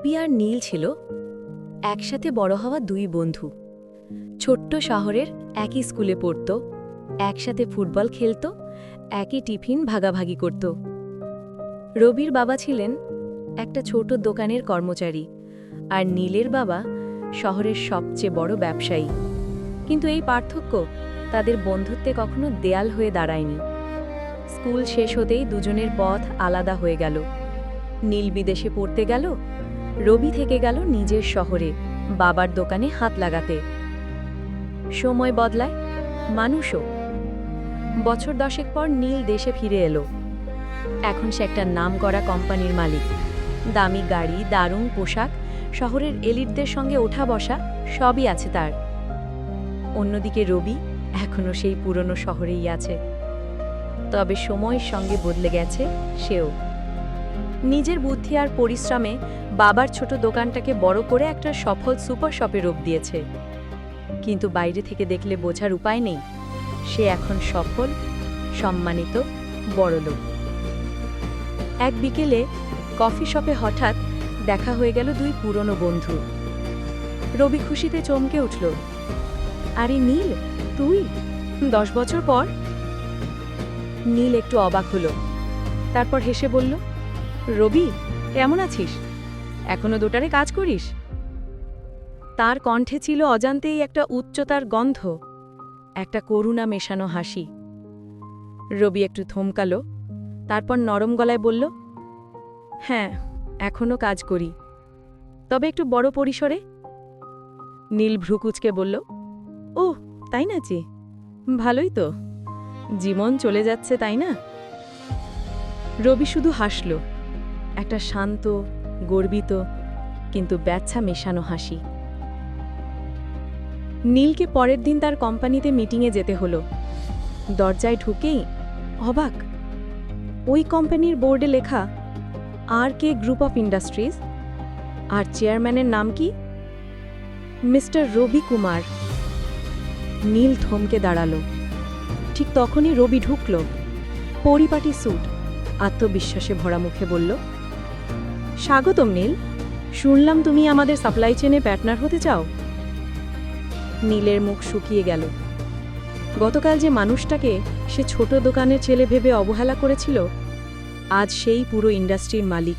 রবি আর নীল ছিল একসাথে বড় হওয়া দুই বন্ধু। ছোট্ট শহরের একই স্কুলে পড়ত, একসাথে ফুটবল খেলত, একই টিফিন ভাগাভাগি করত। রবির বাবা ছিলেন একটা ছোট দোকানের কর্মচারী, আর নীলের বাবা শহরের সবচেয়ে বড় ব্যবসায়ী। কিন্তু এই পার্থক্য তাদের বন্ধুত্বে কখনো দেয়াল হয়ে দাঁড়ায়নি। স্কুল শেষ হতেই দুজনের পথ আলাদা হয়ে গেল। নীল বিদেশে পড়তে গেল, রবি থেকে গেল নিজের শহরে বাবার দোকানে হাত লাগাতে। সময় বদলায়, মানুষও। বছর 10 পর নীল দেশে ফিরে এলো। এখন সে একটা নামকরা কোম্পানির মালিক। দামি গাড়ি, দারুণ পোশাক, শহরের এলিটদের সঙ্গে ওঠা বসা সবই আছে তার। অন্যদিকে রবি এখনো সেই পুরনো শহরেই আছে। তবে সময়ের সঙ্গে বদলে গেছে সেও। নিজের বুদ্ধি আর পরিশ্রমে বাবার ছোট দোকানটাকে বড় করে একটা সফল সুপার শপে রূপ দিয়েছে। কিন্তু বাইরে থেকে দেখলে বোঝার উপায় নেই, সে এখন সফল, সম্মানিত, বড়লোক। এক বিকেলে কফি শপে হঠাৎ দেখা হয়ে গেল দুই পুরনো বন্ধু। রবি খুশিতে চমকে উঠল। আরে নীল, তুই 10 বছর পর? নীল একটু অবাক হলো, তারপর হেসে বলল, রবি, কেমন আছিস? এখনো দোটারে কাজ করিস? তার কণ্ঠে ছিল অজান্তেই একটা উচ্চতার গন্ধ, একটা করুণা মেশানো হাসি। রবি একটু থমকালো, তারপর নরম গলায় বলল, হ্যাঁ, এখনো কাজ করি, তবে একটু বড় পরিসরে। নীল ভ্রুকুচকে বলল, ও তাই না জি, ভালোই তো, জীবন চলে যাচ্ছে তাই না? রবি শুধু হাসল, একটা শান্ত, গর্বিত, কিন্তু ব্যথা মেশানো হাসি। নীলকে পরের দিন তার কোম্পানিতে মিটিংয়ে যেতে হলো। দরজায় ঢুকেই অবাক, ওই কোম্পানির বোর্ডে লেখা আর.কে গ্রুপ অফ ইন্ডাস্ট্রিজ, আর চেয়ারম্যানের নাম কি? মিস্টার রবি কুমার। নীল থমকে দাঁড়ালো। ঠিক তখনই রবি ঢুকল, পরিপাটি স্যুট, আত্মবিশ্বাসে ভরা মুখে বলল, স্বাগতম নীল, শুনলাম তুমি আমাদের সাপ্লাই চেনে পার্টনার হতে চাও। নীলের মুখ শুকিয়ে গেল। গতকাল যে মানুষটাকে সে ছোট দোকানের ছেলে ভেবে অবহেলা করেছিল, আজ সেই পুরো ইন্ডাস্ট্রির মালিক।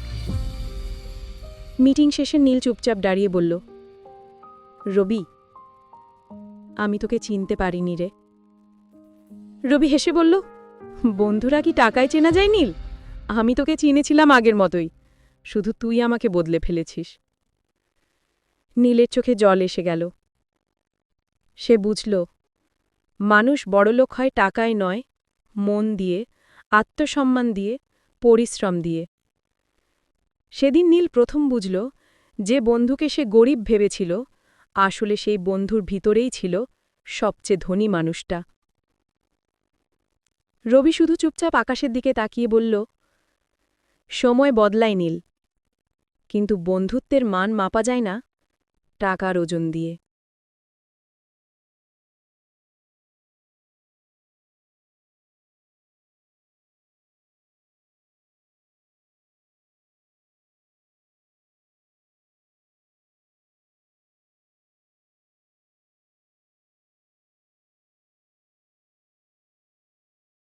মিটিং শেষে নীল চুপচাপ দাঁড়িয়ে বলল, রবি, আমি তোকে চিনতে পারিনি রে। রবি হেসে বলল, বন্ধুরা কি টাকায় চেনা যায় নীল? আমি তোকে চিনেছিলাম আগের মতোই, শুধু তুই আমাকে বদলে ফেলেছিস। নীলের চোখে জল এসে গেল। সে বুঝল, মানুষ বড়লোক হয় টাকায় নয়, মন দিয়ে, আত্মসম্মান দিয়ে, পরিশ্রম দিয়ে। সেদিন নীল প্রথম বুঝল, যে বন্ধুকে সে গরিব ভেবেছিল, আসলে সেই বন্ধুর ভিতরেই ছিল সবচেয়ে ধনী মানুষটা। রবি শুধু চুপচাপ আকাশের দিকে তাকিয়ে বলল, সময় বদলায় নীল, কিন্তু বন্ধুত্বের মান মাপা যায় না টাকার ওজন দিয়ে।